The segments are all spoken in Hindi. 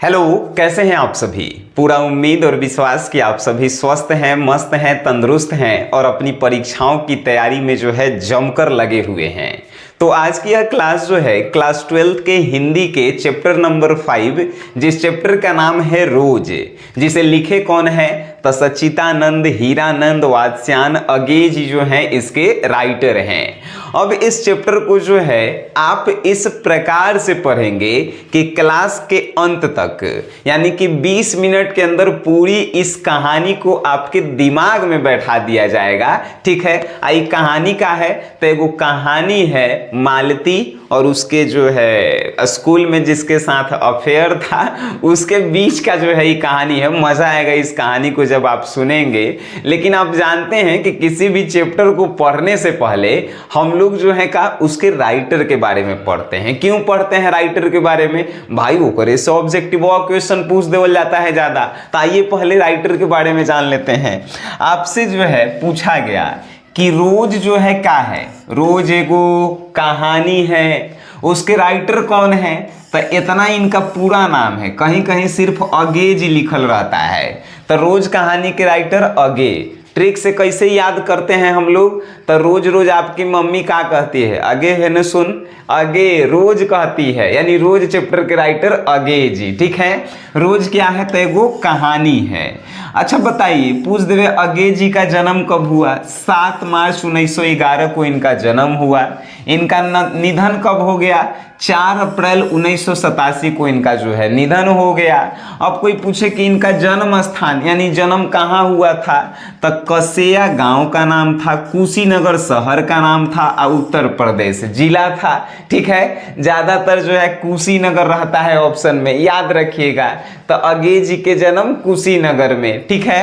हेलो, कैसे हैं आप सभी। पूरा उम्मीद और विश्वास कि आप सभी स्वस्थ हैं, मस्त हैं, तंदुरुस्त हैं और अपनी परीक्षाओं की तैयारी में जो है जमकर लगे हुए हैं। तो आज की यह क्लास जो है क्लास 12 के हिंदी के चैप्टर नंबर 5, जिस चैप्टर का नाम है रोज, जिसे लिखे कौन है तो सच्चिदानंद हीरानंद वात्स्यायन अगे जी जो हैं इसके राइटर हैं। अब इस चैप्टर को जो है आप इस प्रकार से पढ़ेंगे कि क्लास के अंत तक, यानी कि 20 मिनट के अंदर पूरी इस कहानी को आपके दिमाग में बैठा दिया जाएगा। ठीक है, आई कहानी का है तो एगो कहानी है मालती और उसके जो है स्कूल में जिसके साथ अफेयर था उसके बीच का जो है ये कहानी है। मजा आएगा इस कहानी को जब आप सुनेंगे। लेकिन आप जानते हैं कि किसी भी चैप्टर को पढ़ने से पहले हम लोग जो है का उसके राइटर के बारे में पढ़ते हैं। क्यों पढ़ते हैं राइटर के बारे में? भाई वो करे से ऑब्जेक्टिव क्वेश्चन पूछ देवल जाता है ज्यादा। तो आइए पहले राइटर के बारे में जान लेते हैं। आपसे जो है पूछा गया कि रोज जो है क्या है, रोज एगो कहानी है, उसके राइटर कौन है? तो इतना इनका पूरा नाम है, कहीं कहीं सिर्फ अगे जी लिखल रहता है। तो रोज कहानी के राइटर अगे। ट्रिक से कैसे याद करते हैं हम लोग? तो रोज रोज आपकी मम्मी क्या कहती है? अगे है न सुन, अगे रोज कहती है, यानी रोज चैप्टर के राइटर अगे जी। ठीक है, रोज क्या है तो एगो कहानी है। अच्छा बताइए, पूछ देवे अगे जी का जन्म कब हुआ? 7 मार्च 1911 को इनका जन्म हुआ। इनका निधन कब हो गया? 4 अप्रैल 1987 को इनका जो है निधन हो गया। अब कोई पूछे कि इनका जन्म स्थान यानी जन्म कहाँ हुआ था, तो कसेया गांव का नाम था, कुशीनगर शहर का नाम था और उत्तर प्रदेश जिला था। ठीक है, ज्यादातर जो है कुशीनगर रहता है ऑप्शन में, याद रखिएगा। तो अगे जी के जन्म कुशीनगर में। ठीक है,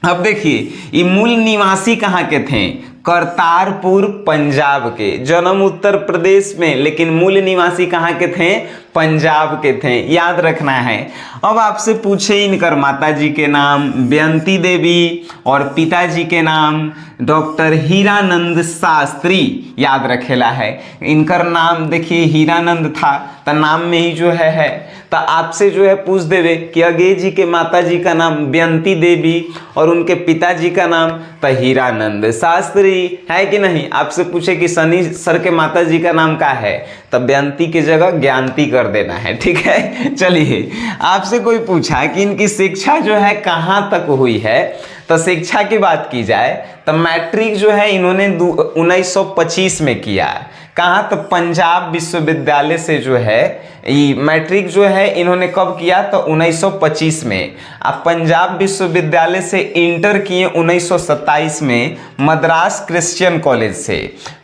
अब देखिए ये मूल निवासी कहाँ के थे? करतारपुर पंजाब के। जन्म उत्तर प्रदेश में लेकिन मूल निवासी कहाँ के थे? पंजाब के थे, याद रखना है। अब आपसे पूछे इनकर माता जी के नाम बेअंती देवी और पिताजी के नाम डॉक्टर हीरानंद शास्त्री, याद रखेला है। इनकर नाम देखिए हीरानंद था तो नाम में ही जो है तो आपसे जो है पूछ देवे कि अगे जी के माता जी का नाम बेअंती देवी और उनके पिताजी का नाम तो हीरानंद शास्त्री है कि नहीं। आपसे पूछे कि सनी सर के माता जी का नाम क्या है, तो बेअंती की जगह ज्ञानती कर देना है। ठीक है, चलिए आपसे कोई पूछा कि इनकी शिक्षा जो है कहाँ तक हुई है, तो शिक्षा की बात की जाए तो मैट्रिक जो है इन्होंने 1925 में किया। कहाँ? तो पंजाब विश्वविद्यालय से जो है ये मैट्रिक जो है इन्होंने कब किया? तो 1925 में। अब पंजाब विश्वविद्यालय से इंटर किए 1927 में मद्रास क्रिश्चियन कॉलेज से।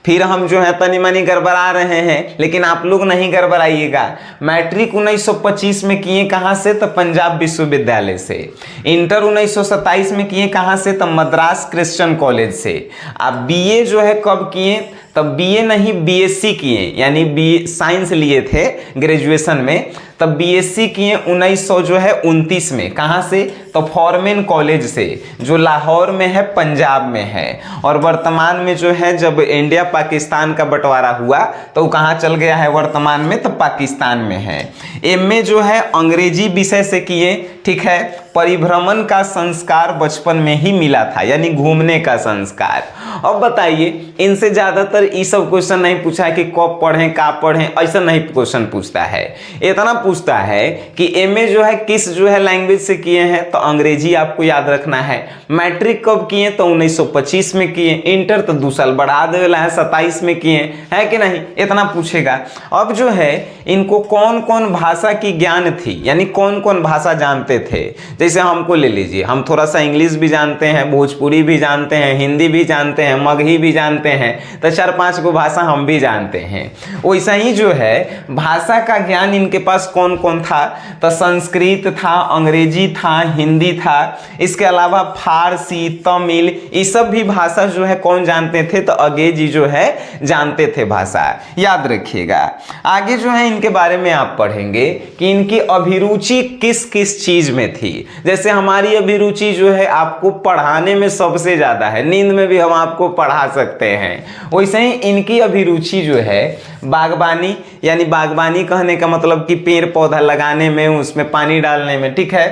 फिर हम जो है तनी मनी गड़बड़ा रहे हैं लेकिन आप लोग नहीं गड़बड़ाइएगा। मैट्रिक 1925 में किए कहाँ से? तो पंजाब विश्वविद्यालय से। इंटर 1927 में किए कहाँ से? तो मद्रास क्रिश्चियन कॉलेज से। अब बीए जो है कब किए? तब बीए नहीं बीएससी किए, यानी बी साइंस लिए थे ग्रेजुएशन में, तब बीएससी किए 1929 में। कहाँ से? तो फॉरमेन कॉलेज से, जो लाहौर में है, पंजाब में है। और वर्तमान में जो है जब इंडिया पाकिस्तान का बंटवारा हुआ तो वो कहाँ चल गया है वर्तमान में? तो पाकिस्तान में है। एमए जो है अंग्रेजी विषय से किए। ठीक है, परिभ्रमण का संस्कार बचपन में ही मिला था, यानी घूमने का संस्कार। अब बताइए, इनसे ज्यादातर ये सब क्वेश्चन नहीं पूछा कि कब पढ़ें का पढ़ें, ऐसा नहीं क्वेश्चन पूछता है। इतना पूछता है कि एमए जो है किस जो है लैंग्वेज से किए हैं, तो अंग्रेजी आपको याद रखना है। मैट्रिक कब किए? तो 1925 में किए। इंटर तो 2 साल बढ़ा देला है, 27 में किए, है कि नहीं? इतना पूछेगा। अब जो है इनको कौन कौन भाषा की ज्ञान थी, यानी कौन कौन भाषा जानते थे। जैसे हमको ले लीजिए, हम थोड़ा सा इंग्लिश भी जानते हैं, भोजपुरी भी जानते हैं, हिंदी भी जानते हैं, मगही भी जानते हैं, तो 4-5 को भाषा हम भी जानते हैं। वैसा ही जो है भाषा का ज्ञान इनके पास कौन कौन था? तो संस्कृत था, अंग्रेजी था, हिंदी था, इसके अलावा फारसी, तमिल, ये सब भी भाषा जो है कौन जानते थे? तो अगे जी जो है जानते थे भाषा, याद रखिएगा। आगे जो है इनके बारे में आप पढ़ेंगे कि इनकी अभिरुचि किस किस चीज में थी। जैसे हमारी अभिरुचि जो है आपको पढ़ाने में सबसे ज्यादा है, नींद में भी हम आपको पढ़ा सकते हैं। वैसे ही इनकी अभिरुचि जो है बागबानी, यानी बागबानी कहने का मतलब कि पेड़ पौधा लगाने में, उसमें पानी डालने में, ठीक है,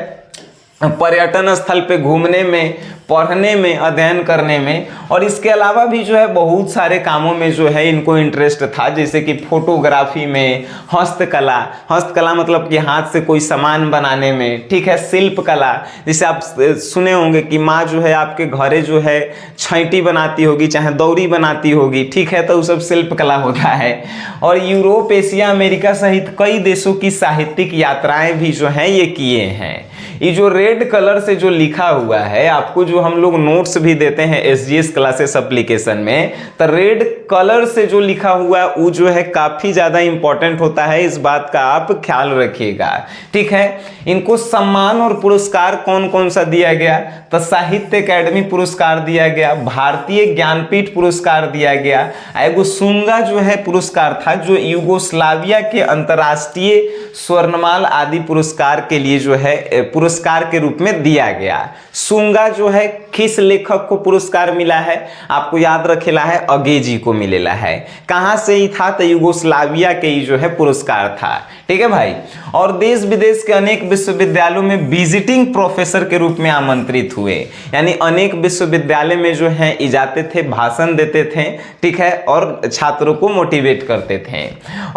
पर्यटन स्थल पे घूमने में, पढ़ने में, अध्ययन करने में, और इसके अलावा भी जो है बहुत सारे कामों में जो है इनको इंटरेस्ट था, जैसे कि फोटोग्राफी में, हस्तकला, हस्तकला मतलब कि हाथ से कोई सामान बनाने में, ठीक है, शिल्प कला, जैसे आप सुने होंगे कि माँ जो है आपके घरे जो है छैटी बनाती होगी, चाहे दौरी बनाती होगी, ठीक है, तो वो सब शिल्प कला होता है। और यूरोप, एशिया, अमेरिका सहित कई देशों की साहित्यिक यात्राएं भी जो हैं ये किए हैं। ये जो रेड कलर से जो लिखा हुआ है, आपको जो हम लोग नोट्स भी देते हैं SGS क्लासेस एप्लीकेशन में, तो रेड कलर से जो लिखा हुआ है वो जो है काफी ज्यादा इंपॉर्टेंट होता है, इस बात का आप ख्याल रखिएगा, ठीक है। इनको सम्मान और पुरस्कार कौन कौन सा दिया गया, तो साहित्य अकादमी पुरस्कार दिया गया, भारतीय ज्ञानपीठ पुरस्कार दिया गया, एगो सुंगा जो है पुरस्कार था जो यूगोस्लाविया के अंतर्राष्ट्रीय स्वर्णमाल आदि पुरस्कार के लिए जो है पुरस्कार के रूप में दिया गया। सुंगा जो है किस लेखक को पुरस्कार मिला है, आपको याद रखेला है, अगेजी को मिलेला है। कहां से ही था, तो यूगोस्लाविया के ही जो है पुरस्कार था, ठीक है भाई। और देश विदेश के अनेक विश्वविद्यालयों में विजिटिंग प्रोफेसर के रूप में आमंत्रित हुए, यानी अनेक विश्वविद्यालय में जो है जाते थे, भाषण देते थे, ठीक है, और छात्रों को मोटिवेट करते थे।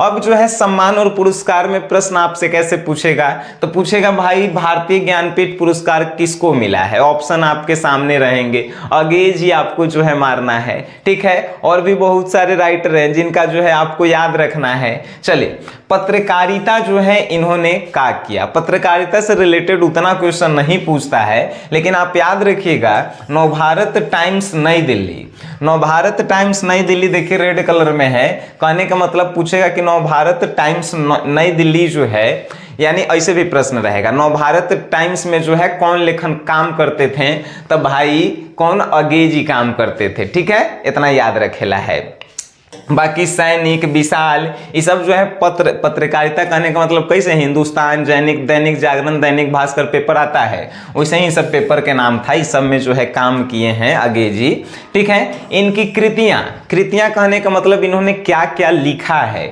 अब जो है सम्मान और पुरस्कार में प्रश्न आपसे कैसे पूछेगा, तो पूछेगा भाई भारतीय ज्ञानपीठ पुरस्कार किसको मिला है, ऑप्शन आपके सामने रहेंगे, अगेजी आपको जो है मारना है, ठीक है। और भी बहुत सारे राइटर हैं जिनका जो है आपको याद रखना है। चलिए, पत्रकारिता जो है इन्होंने क्या किया, पत्रकारिता से रिलेटेड उतना क्वेश्चन नहीं पूछता है, लेकिन आप याद रखिएगा, नवभारत टाइम्स नई दिल्ली, नवभारत टाइम्स नई दिल्ली देखिए रेड कलर में है, कहने का मतलब पूछेगा कि नवभारत टाइम्स नई दिल्ली जो है, यानी ऐसे भी प्रश्न रहेगा, नवभारत टाइम्स में जो है कौन लेखन काम करते थे, तो भाई कौन, अगेजी काम करते थे, ठीक है, इतना याद रखेला है। बाकी सैनिक, विशाल, ये सब जो है पत्रकारिता कहने का मतलब कैसे, हिंदुस्तान, दैनिक जागरण, दैनिक भास्कर पेपर आता है, वैसे ही सब पेपर के नाम था, इस सब में जो है काम किए हैं अगेजी, ठीक है। इनकी कृतियां कहने का मतलब इन्होंने क्या क्या लिखा है,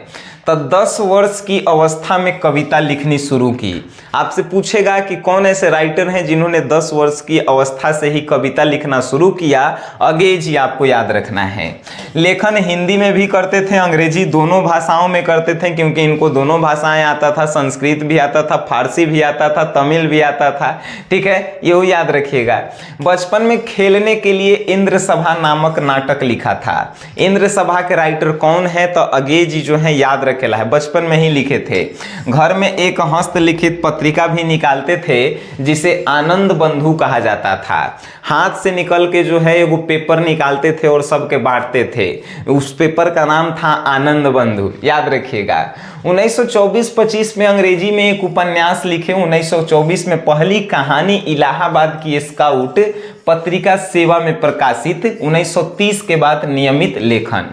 तो 10 वर्ष की अवस्था में कविता लिखनी शुरू की। आपसे पूछेगा कि कौन ऐसे राइटर हैं जिन्होंने 10 वर्ष की अवस्था से ही कविता लिखना शुरू किया, अगेजी आपको याद रखना है। लेखन हिंदी में भी करते थे, अंग्रेजी, दोनों भाषाओं में करते थे, क्योंकि इनको दोनों भाषाएं आता था, संस्कृत भी आता था, फारसी भी आता था, तमिल भी आता था, ठीक है, ये याद रखिएगा। बचपन में खेलने के लिए इंद्र सभा नामक नाटक लिखा था। इंद्र सभा के राइटर कौन है, तो अगेजी जो है याद रखेला है, बचपन में ही लिखे थे। घर में एक हस्तलिखित पत्रिका भी निकालते थे जिसे आनंद बंधु कहा जाता था। हाथ से निकल के जो है एगो पेपर निकालते थे और सबके बांटते थे, उस पेपर का नाम था आनंद बंधु, याद रखिएगा। 1924-25 में अंग्रेजी में एक उपन्यास लिखे। 1924 में पहली कहानी इलाहाबाद की स्काउट पत्रिका सेवा में प्रकाशित। 1930 के बाद नियमित लेखन,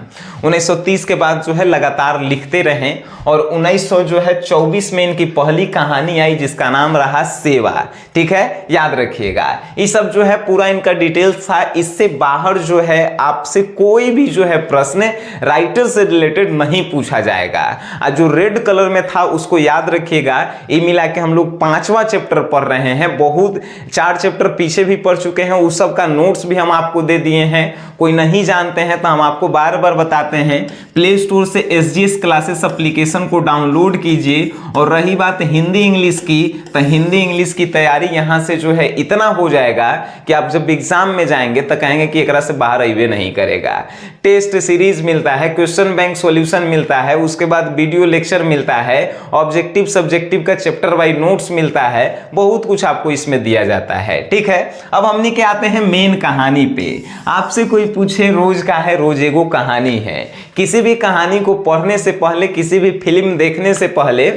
1930 के बाद जो है लगातार लिखते रहे, और 1924 में इनकी पहली कहानी आई जिसका नाम रहा सेवा, ठीक है, याद रखिएगा। ये सब जो है पूरा इनका डिटेल्स था। इससे बाहर जो है आपसे कोई भी जो है प्रश्न राइटर से रिलेटेड नहीं पूछा जाएगा। जो रेड कलर में था उसको याद रखिएगा। ये मिला के हम लोग 5वां चैप्टर पढ़ रहे हैं, बहुत 4 चैप्टर पीछे भी पढ़ चुके हैं, उस सब का नोट्स भी हम आपको दे दिए हैं। कोई नहीं जानते हैं तो हम आपको बार बार बताते हैं, प्ले स्टोर से SGS क्लासेस एप्लीकेशन को डाउनलोड कीजिए। और रही बात हिंदी इंग्लिश की, तो हिंदी इंग्लिश की तैयारी यहाँ से जो है इतना हो जाएगा कि आप जब एग्जाम में जाएंगे तो कहेंगे कि एकरा से बाहर अइबे नहीं करेगा। टेस्ट सीरीज मिलता है, क्वेश्चन बैंक सॉल्यूशन मिलता है, उसके बाद वीडियो लेक्चर मिलता है, ऑब्जेक्टिव सब्जेक्टिव का चैप्टर वाइज नोट्स मिलता है, बहुत कुछ आपको इसमें दिया जाता है, ठीक है। अब हमने के आते हैं मेन कहानी पे। आपसे कोई पूछे रोज का है, रोज एगो कहानी है। किसी भी कहानी को पढ़ने से पहले, किसी भी फिल्म देखने से पहले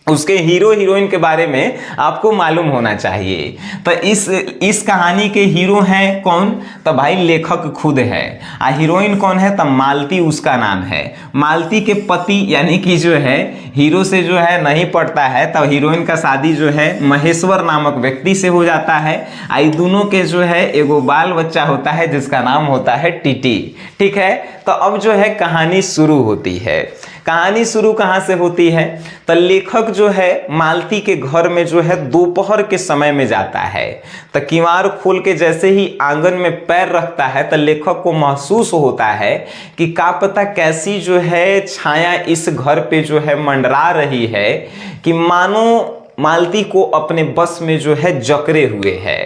उसके हीरो हीरोइन के बारे में आपको मालूम होना चाहिए। तो इस कहानी के हीरो हैं कौन, तो भाई लेखक खुद है। हीरोइन कौन है, तो मालती उसका नाम है। मालती के पति यानी कि जो है हीरो से जो है नहीं पड़ता है, तो हीरोइन का शादी जो है महेश्वर नामक व्यक्ति से हो जाता है। आई दोनों के जो है एगो बाल बच्चा होता है जिसका नाम होता है टीटी, ठीक है। तो अब जो है कहानी शुरू होती है। कहानी शुरू कहाँ से होती है? तो लेखक जो है मालती के घर में जो है दोपहर के समय में जाता है। तो किवाड़ खोल के जैसे ही आंगन में पैर रखता है तो लेखक को महसूस होता है कि क्या पता कैसी जो है छाया इस घर पे जो है मंडरा रही है कि मानो मालती को अपने बस में जो है जकड़े हुए है।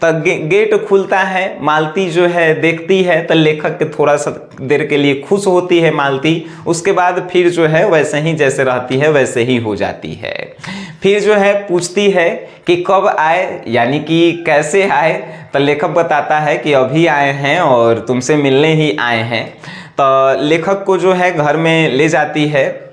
तो गेट खुलता है, मालती जो है देखती है तो लेखक के थोड़ा सा देर के लिए खुश होती है मालती, उसके बाद फिर जो है वैसे ही जैसे रहती है वैसे ही हो जाती है। फिर जो है पूछती है कि कब आए, यानी कि कैसे आए? तो लेखक बताता है कि अभी आए हैं और तुमसे मिलने ही आए हैं। तो लेखक को जो है घर में ले जाती है।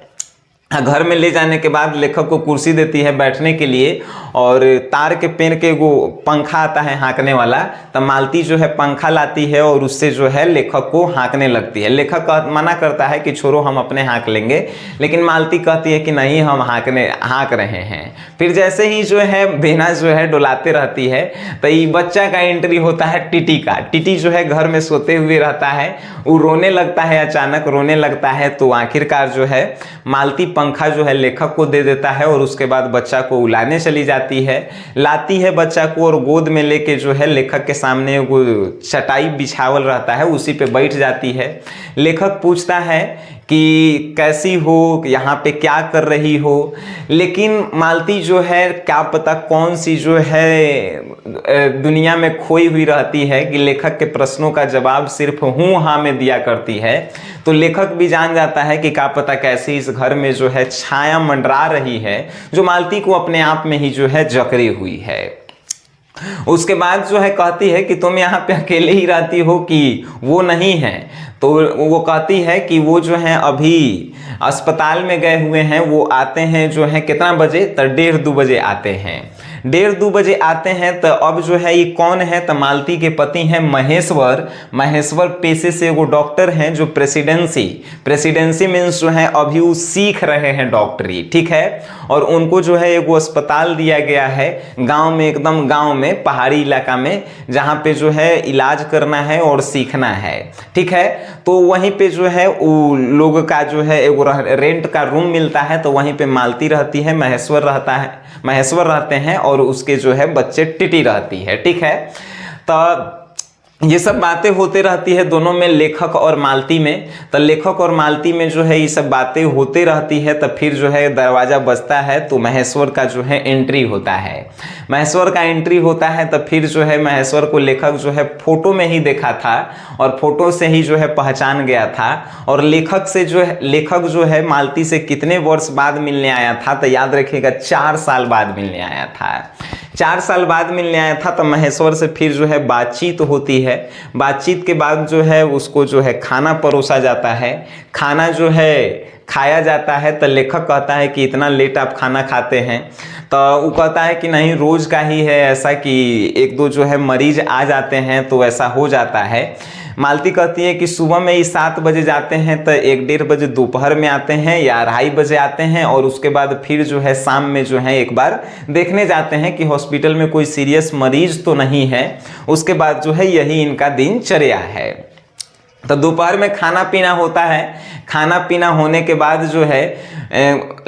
घर में ले जाने के बाद लेखक को कुर्सी देती है बैठने के लिए और तार के पेड़ के वो पंखा आता है हाँकने वाला, तो मालती जो है पंखा लाती है और उससे जो है लेखक को हाँकने लगती है। लेखक मना करता है कि छोड़ो हम अपने हाँक लेंगे, लेकिन मालती कहती है कि नहीं हम हाँक रहे हैं। फिर जैसे ही जो है बेना जो है डुलाते रहती है तो ये बच्चा का एंट्री होता है टीटी का। टीटी जो है घर में सोते हुए रहता है, वो रोने लगता है, अचानक रोने लगता है। तो आखिरकार जो है मालती पंखा जो है लेखक को दे देता है और उसके बाद बच्चा को उलाने चली जाती है। लाती है बच्चा को और गोद में लेके जो है लेखक के सामने वो चटाई बिछावल रहता है उसी पे बैठ जाती है। लेखक पूछता है कि कैसी हो, यहाँ पे क्या कर रही हो? लेकिन मालती जो है क्या पता कौन सी जो है दुनिया में खोई हुई रहती है कि लेखक के प्रश्नों का जवाब सिर्फ हूँ हाँ में दिया करती है। तो लेखक भी जान जाता है कि क्या पता कैसी इस घर में जो है छाया मंडरा रही है जो मालती को अपने आप में ही जो है जकड़ी हुई है। उसके बाद जो है कहती है कि तुम यहाँ पे अकेले ही रहती हो कि वो नहीं है? तो वो कहती है कि वो जो है अभी अस्पताल में गए हुए हैं, वो आते हैं जो है कितना बजे? तो 1:30-2 बजे आते हैं। 1:30-2 बजे आते हैं। तो अब जो है ये कौन है? तो मालती के पति हैं महेश्वर। महेश्वर पेशे से वो डॉक्टर हैं जो प्रेसिडेंसी मीन्स जो है अभी वो सीख रहे हैं डॉक्टरी, ठीक है। और उनको जो है एक वो अस्पताल दिया गया है गांव में, एकदम गांव में पहाड़ी इलाका में, जहां पे जो है इलाज करना है और सीखना है, ठीक है। तो वहीं पे जो है वो लोग का जो है एक रेंट का रूम मिलता है, तो वहीं पे मालती रहती है, महेश्वर रहते हैं और उसके जो है बच्चे टिटी रहती है, ठीक है। तो ये सब बातें होते रहती है दोनों में, लेखक और मालती में। तो लेखक और मालती में जो है ये सब बातें होते रहती है। तो फिर जो है दरवाज़ा बजता है तो महेश्वर का जो है एंट्री होता है। महेश्वर का एंट्री होता है तो फिर जो है महेश्वर को लेखक जो है फोटो में ही देखा था और फोटो से ही जो है पहचान गया था। और लेखक जो है मालती से कितने वर्ष बाद मिलने आया था? तो याद रखिएगा 4 साल बाद मिलने आया था। 4 साल बाद मिलने आया था। तो महेश्वर से फिर जो है बातचीत होती है। बातचीत के बाद जो है उसको जो है खाना परोसा जाता है। खाना जो है खाया जाता है। तो लेखक कहता है कि इतना लेट आप खाना खाते हैं? तो वो कहता है कि नहीं, रोज़ का ही है ऐसा कि 1-2 जो है मरीज आ जाते हैं तो ऐसा हो जाता है। मालती कहती है कि सुबह में ही 7 बजे जाते हैं तो 1-1:30 बजे दोपहर में आते हैं या 2:30 बजे आते हैं, और उसके बाद फिर जो है शाम में जो है एक बार देखने जाते हैं कि हॉस्पिटल में कोई सीरियस मरीज तो नहीं है। उसके बाद जो है यही इनका दिनचर्या है। तो दोपहर में खाना पीना होता है। खाना पीना होने के बाद जो है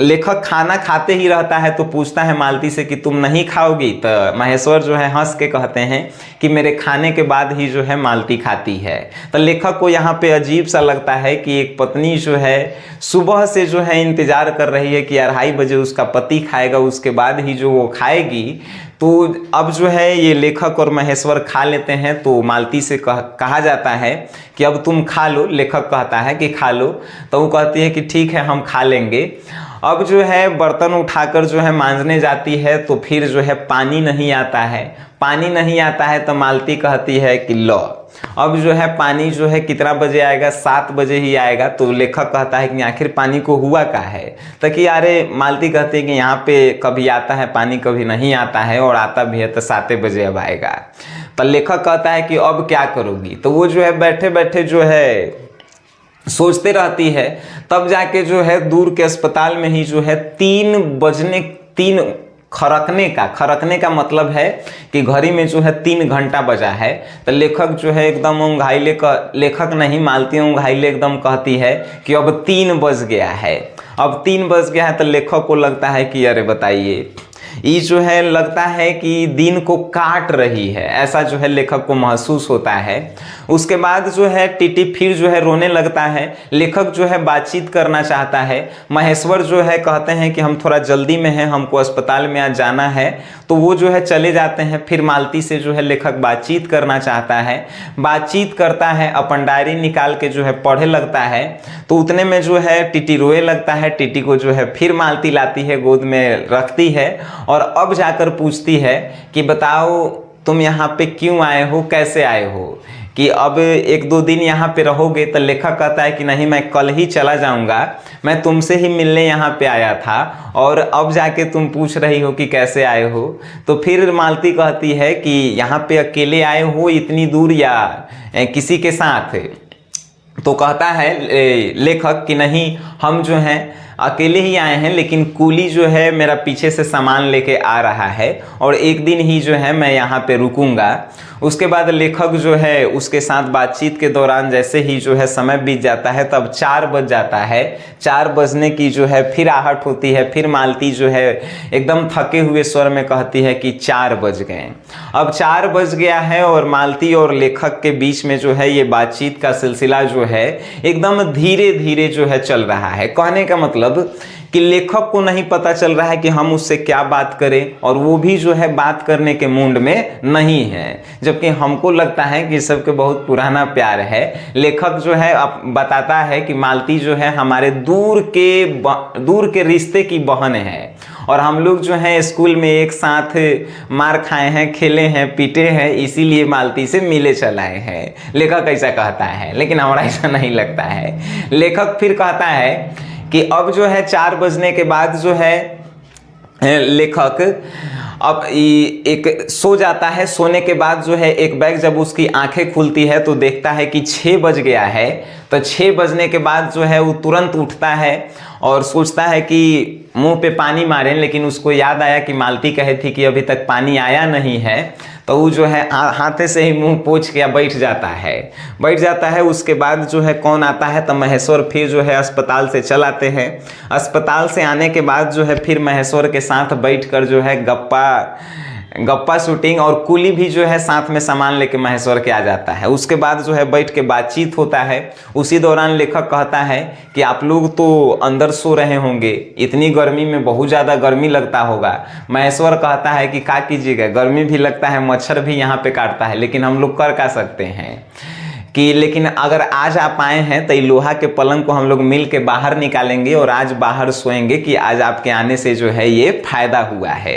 लेखक खाना खाते ही रहता है। तो पूछता है मालती से कि तुम नहीं खाओगी? तो महेश्वर जो है हंस के कहते हैं कि मेरे खाने के बाद ही जो है मालती खाती है। तो लेखक को यहाँ पे अजीब सा लगता है कि एक पत्नी जो है सुबह से जो है इंतजार कर रही है कि 2:30 बजे उसका पति खाएगा, उसके बाद ही जो वो खाएगी। तो अब जो है ये लेखक और महेश्वर खा लेते हैं। तो मालती से कहा जाता है कि अब तुम खा लो। लेखक कहता है कि खा लो। तो वो कहती है कि ठीक है हम खा लेंगे। अब जो है बर्तन उठाकर जो है मांजने जाती है तो फिर जो है पानी नहीं आता है। तो मालती कहती है कि लो अब जो है पानी जो है कितना बजे आएगा? 7 बजे ही आएगा। तो लेखक कहता है कि आखिर पानी को हुआ क्या है? तो कि अरे मालती कहती है कि यहाँ पे कभी आता है पानी, कभी नहीं आता है, और आता भी है तो 7 बजे अब आएगा। तो लेखक कहता है कि अब क्या करोगी? तो वो जो है बैठे बैठे जो है सोचते रहती है। तब जाके जो है दूर के अस्पताल में ही जो है 3 खरकने का मतलब है कि घड़ी में जो है 3 घंटा बजा है। तो लेखक जो है एकदम ऊँघाइले, लेखक नहीं मालती ऊँघाइले एकदम कहती है कि अब 3 बज गया है, अब 3 बज गया है। तो लेखक को लगता है कि अरे बताइए, ये जो है लगता है कि दिन को काट रही है, ऐसा जो है लेखक को महसूस होता है। उसके बाद जो है टीटी फिर जो है रोने लगता है। लेखक जो है बातचीत करना चाहता है। महेश्वर जो है कहते हैं कि हम थोड़ा जल्दी में हैं, हमको अस्पताल में आज जाना है, तो वो जो है चले जाते हैं। फिर मालती से जो है लेखक बातचीत करना चाहता है, बातचीत करता है, अपन डायरी निकाल के जो है पढ़े लगता है। तो उतने में जो है टीटी रोए लगता है। टीटी को जो है फिर मालती लाती है, गोद में रखती है और अब जाकर पूछती है कि बताओ तुम यहाँ पे क्यों आए हो, कैसे आए हो, कि अब 1-2 दिन यहाँ पे रहोगे। तो लेखक कहता है कि नहीं, मैं कल ही चला जाऊँगा, मैं तुमसे ही मिलने यहाँ पे आया था और अब जाके तुम पूछ रही हो कि कैसे आए हो। तो फिर मालती कहती है कि यहाँ पे अकेले आए हो इतनी दूर या किसी के साथ? तो कहता है लेखक कि नहीं, हम जो हैं अकेले ही आए हैं, लेकिन कूली जो है मेरा पीछे से सामान लेके आ रहा है और एक दिन ही जो है मैं यहाँ पे रुकूंगा। उसके बाद लेखक जो है उसके साथ बातचीत के दौरान जैसे ही जो है समय बीत जाता है, तब 4 बज जाता है। 4 बजने की जो है फिर आहट होती है। फिर मालती जो है एकदम थके हुए स्वर में कहती है कि 4 बज गए। अब 4 बज गया है और मालती और लेखक के बीच में जो है ये बातचीत का सिलसिला जो है एकदम धीरे धीरे जो है चल रहा है। कहने का मतलब कि लेखक को नहीं पता चल रहा है कि हम उससे क्या बात करें, और वो भी जो है बात करने के मूड में नहीं है, जबकि हमको लगता है कि सबके बहुत पुराना प्यार है। लेखक जो है अब बताता है कि मालती जो है हमारे दूर के रिश्ते की बहन है और हम लोग जो है स्कूल में एक साथ मार खाए हैं, खेले हैं, पीटे हैं, इसीलिए मालती से मिले चलाए हैं। लेखक ऐसा कहता है, लेकिन हमारा ऐसा नहीं लगता है। लेखक फिर कहता है कि अब जो है 4 बजने के बाद जो है लेखक अब एक सो जाता है। सोने के बाद जो है एक बैग जब उसकी आंखें खुलती है तो देखता है कि 6 बज गया है। तो 6 बजने के बाद जो है वो तुरंत उठता है और सोचता है कि मुंह पे पानी मारें, लेकिन उसको याद आया कि मालती कही थी कि अभी तक पानी आया नहीं है। तो वो जो है हाथे से ही मुंह पोंछ के बैठ जाता है। उसके बाद जो है कौन आता है, तो महेश्वर फिर जो है अस्पताल से चल आते हैं। अस्पताल से आने के बाद जो है फिर महेश्वर के साथ बैठकर जो है गप्पा शूटिंग, और कुली भी जो है साथ में सामान लेके महेश्वर के आ जाता है। उसके बाद जो है बैठ के बातचीत होता है। उसी दौरान लेखक कहता है कि आप लोग तो अंदर सो रहे होंगे, इतनी गर्मी में बहुत ज़्यादा गर्मी लगता होगा। महेश्वर कहता है कि क्या कीजिएगा, गर्मी भी लगता है, मच्छर भी यहाँ पे काटता है, लेकिन हम लोग कर क्या सकते हैं कि लेकिन अगर आज आप आए हैं तो लोहा के पलंग को हम लोग मिल के बाहर निकालेंगे और आज बाहर सोएंगे कि आज आपके आने से जो है ये फायदा हुआ है।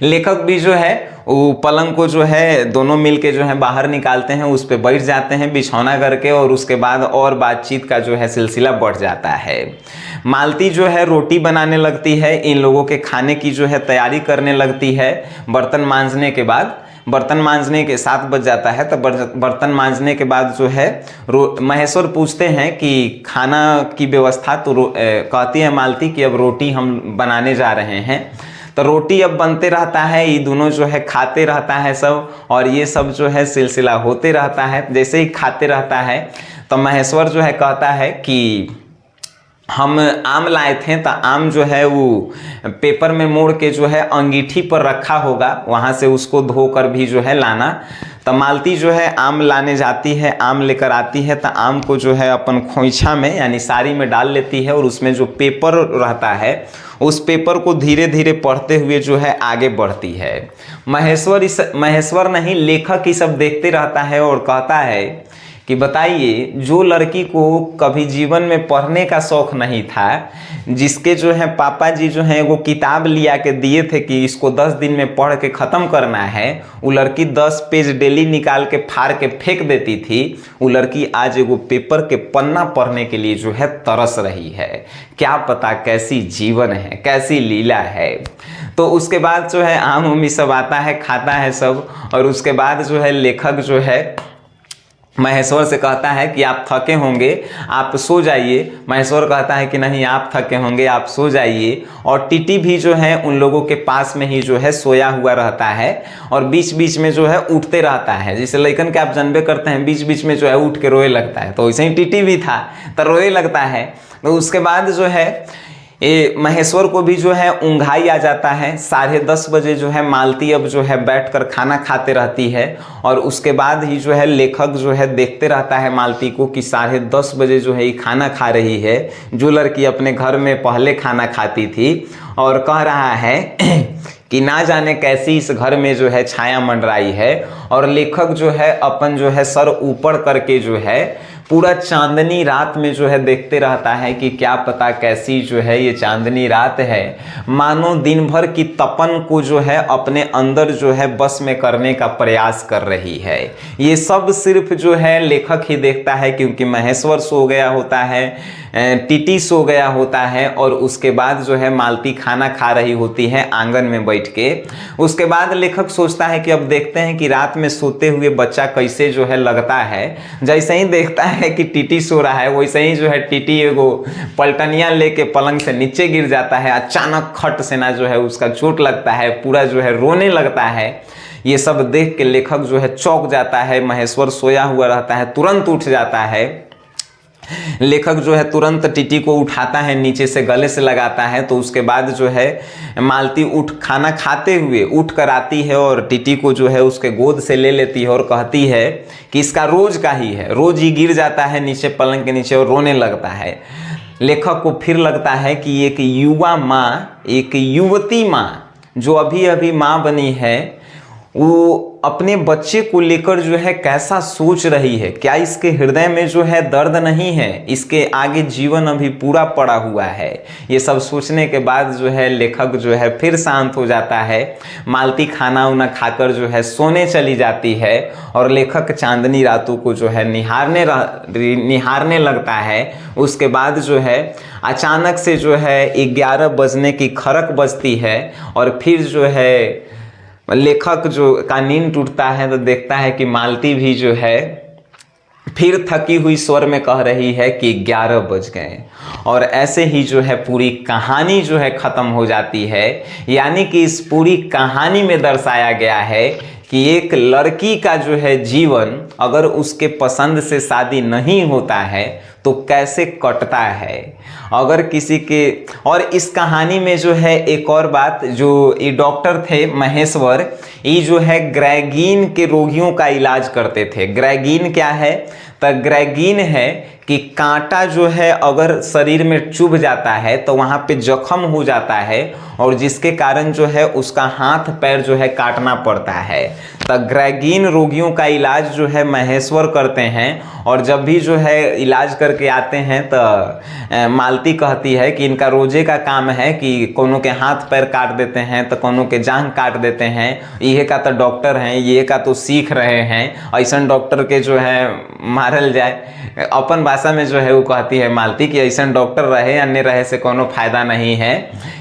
लेखक भी जो है वो पलंग को जो है दोनों मिलके जो है बाहर निकालते हैं, उस पे बैठ जाते हैं बिछौना करके, और उसके बाद और बातचीत का जो है सिलसिला बढ़ जाता है। मालती जो है रोटी बनाने लगती है, इन लोगों के खाने की जो है तैयारी करने लगती है। बर्तन मांजने के 7 बज जाता है। तो बर्तन मांजने के बाद जो है महेश्वर पूछते हैं कि खाना की व्यवस्था, तो कहती है मालती कि अब रोटी हम बनाने जा रहे हैं। तो रोटी अब बनते रहता है, ये दोनों जो है खाते रहता है सब, और ये सब जो है सिलसिला होते रहता है। जैसे ही खाते रहता है तो महेश्वर जो है कहता है कि हम आम लाए थे, तो आम जो है वो पेपर में मोड़ के जो है अंगीठी पर रखा होगा, वहाँ से उसको धोकर भी जो है लाना। तो मालती जो है आम लाने जाती है, आम लेकर आती है, तो आम को जो है अपन खोइछा में यानी साड़ी में डाल लेती है, और उसमें जो पेपर रहता है उस पेपर को धीरे धीरे पढ़ते हुए जो है आगे बढ़ती है। महेश्वर नहीं, लेखक ही सब देखते रहता है और कहता है कि बताइए, जो लड़की को कभी जीवन में पढ़ने का शौक नहीं था, जिसके जो है पापा जी जो है वो किताब लिया के दिए थे कि इसको 10 दिन में पढ़ के ख़त्म करना है, वो लड़की 10 पेज डेली निकाल के फाड़ के फेंक देती थी, वो लड़की आज एगो पेपर के पन्ना पढ़ने के लिए जो है तरस रही है। क्या पता कैसी जीवन है, कैसी लीला है। तो उसके बाद जो है आम उमी सब आता है, खाता है सब, और उसके बाद जो है लेखक जो है महेश्वर से कहता है कि आप थके होंगे, आप सो जाइए। महेश्वर कहता है कि नहीं, आप थके होंगे, आप सो जाइए। और टीटी भी जो है उन लोगों के पास में ही जो है सोया हुआ रहता है और बीच बीच में जो है उठते रहता है। जैसे लइकन के आप जानबे करते हैं, बीच बीच में जो है उठ के रोए लगता है, तो वैसे ही टीटी भी था, तो रोए लगता है। तो उसके बाद जो है ये महेश्वर को भी जो है ऊंघाई आ जाता है। 10:30 बजे जो है मालती अब जो है बैठकर खाना खाते रहती है और उसके बाद ही जो है लेखक जो है देखते रहता है मालती को कि 10:30 बजे जो है ये खाना खा रही है, जो लड़की अपने घर में पहले खाना खाती थी, और कह रहा है कि ना जाने कैसी इस घर में जो है छाया मंडराई है। और लेखक जो है अपन जो है सर ऊपर करके जो है पूरा चांदनी रात में जो है देखते रहता है कि क्या पता कैसी जो है ये चांदनी रात है, मानो दिन भर की तपन को जो है अपने अंदर जो है बस में करने का प्रयास कर रही है। ये सब सिर्फ जो है लेखक ही देखता है, क्योंकि महेश्वर सो गया होता है, टीटी सो गया होता है और उसके बाद जो है मालती खाना खा रही होती है आंगन में बैठ के। उसके बाद लेखक सोचता है कि अब देखते हैं कि रात में सोते हुए बच्चा कैसे जो है लगता है। जैसे ही देखता है कि टीटी सो रहा है, वैसे ही जो है टीटी एगो पलटनिया लेके पलंग से नीचे गिर जाता है। अचानक खट से ना जो है उसका चोट लगता है, पूरा जो है रोने लगता है। ये सब देख के लेखक जो है चौंक जाता है। महेश्वर सोया हुआ रहता है, तुरंत उठ जाता है। लेखक जो है तुरंत टीटी को उठाता है, नीचे से गले से लगाता है। तो उसके बाद जो है मालती खाना खाते हुए उठ कर आती है और टीटी को जो है उसके गोद से ले लेती है और कहती है कि इसका रोज का ही है, रोज ही गिर जाता है नीचे पलंग के नीचे और रोने लगता है। लेखक को फिर लगता है कि एक युवा माँ, एक युवती माँ जो अभी अभी माँ बनी है, वो अपने बच्चे को लेकर जो है कैसा सोच रही है। क्या इसके हृदय में जो है दर्द नहीं है? इसके आगे जीवन अभी पूरा पड़ा हुआ है। ये सब सोचने के बाद जो है लेखक जो है फिर शांत हो जाता है। मालती खाना उना खाकर जो है सोने चली जाती है और लेखक चांदनी रातों को जो है निहारने लगता है। उसके बाद जो है अचानक से जो है 11 बजने की खड़क बजती है और फिर जो है लेखक जो का नींद टूटता है तो देखता है कि मालती भी जो है फिर थकी हुई स्वर में कह रही है कि 11 बज गए। और ऐसे ही जो है पूरी कहानी जो है ख़त्म हो जाती है। यानी कि इस पूरी कहानी में दर्शाया गया है कि एक लड़की का जो है जीवन अगर उसके पसंद से शादी नहीं होता है तो कैसे कटता है। अगर किसी के, और इस कहानी में जो है एक और बात, जो ये डॉक्टर थे महेश्वर, ये जो है ग्रेगिन के रोगियों का इलाज करते थे। ग्रेगिन क्या है? तो ग्रेगिन है कि कांटा जो है अगर शरीर में चुभ जाता है तो वहाँ पे जख्म हो जाता है और जिसके कारण जो है उसका हाथ पैर जो है काटना पड़ता है। तो ग्रेगिन रोगियों का इलाज जो है महेश्वर करते हैं। और जब भी जो है इलाज करके आते हैं तो मालती कहती है कि इनका रोजे का काम है कि कोनो के हाथ पैर काट देते हैं तो कोनो के जांघ काट देते हैं। ये का तो डॉक्टर हैं, ये का तो सीख रहे हैं, ऐसा डॉक्टर के जो है मारल जाए। अपन भाषा में जो है वो कहती है मालती कि ऐसा डॉक्टर रहे अन्य रहे से कोनो फायदा नहीं है,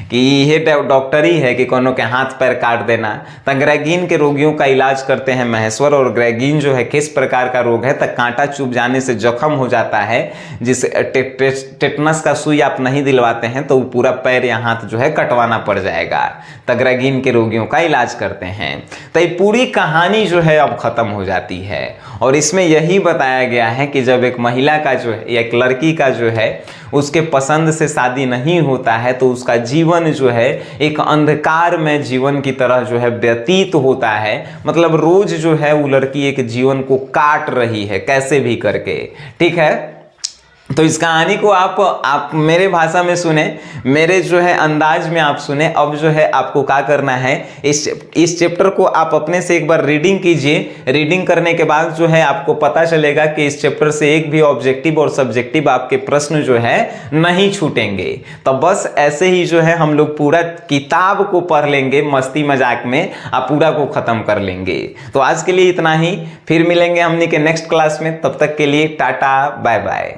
कि ये डॉक्टर ही है कि कोनो के हाथ पैर काट देना। तो ग्रेगिन के रोगियों का इलाज करते हैं महेश्वर। और ग्रेगिन जो है किस प्रकार का रोग है? तो कांटा चुभ जाने से जख्म हो जाता है, जिस टेटनस का सुई आप नहीं दिलवाते हैं तो पूरा पैर या हाथ जो है कटवाना पड़ जाएगा। तो ग्रेगिन के रोगियों का इलाज करते हैं। तो ये पूरी कहानी जो है अब खत्म हो जाती है। और इसमें यही बताया गया है कि जब एक महिला का जो है, एक लड़की का जो है उसके पसंद से शादी नहीं होता है तो उसका जीवन जो है एक अंधकार में जीवन की तरह जो है व्यतीत होता है। मतलब रोज जो है वो लड़की एक जीवन को काट रही है कैसे भी करके। ठीक है, तो इस कहानी को आप मेरे भाषा में सुने, मेरे जो है अंदाज में आप सुने। अब जो है आपको क्या करना है, इस चैप्टर को आप अपने से एक बार रीडिंग कीजिए। रीडिंग करने के बाद जो है आपको पता चलेगा कि इस चैप्टर से एक भी ऑब्जेक्टिव और सब्जेक्टिव आपके प्रश्न जो है नहीं छूटेंगे। तो बस ऐसे ही जो है हम लोग पूरा किताब को पढ़ लेंगे मस्ती मजाक में, आप पूरा को ख़त्म कर लेंगे। तो आज के लिए इतना ही, फिर मिलेंगे हमने के नेक्स्ट क्लास में। तब तक के लिए टाटा बाय बाय।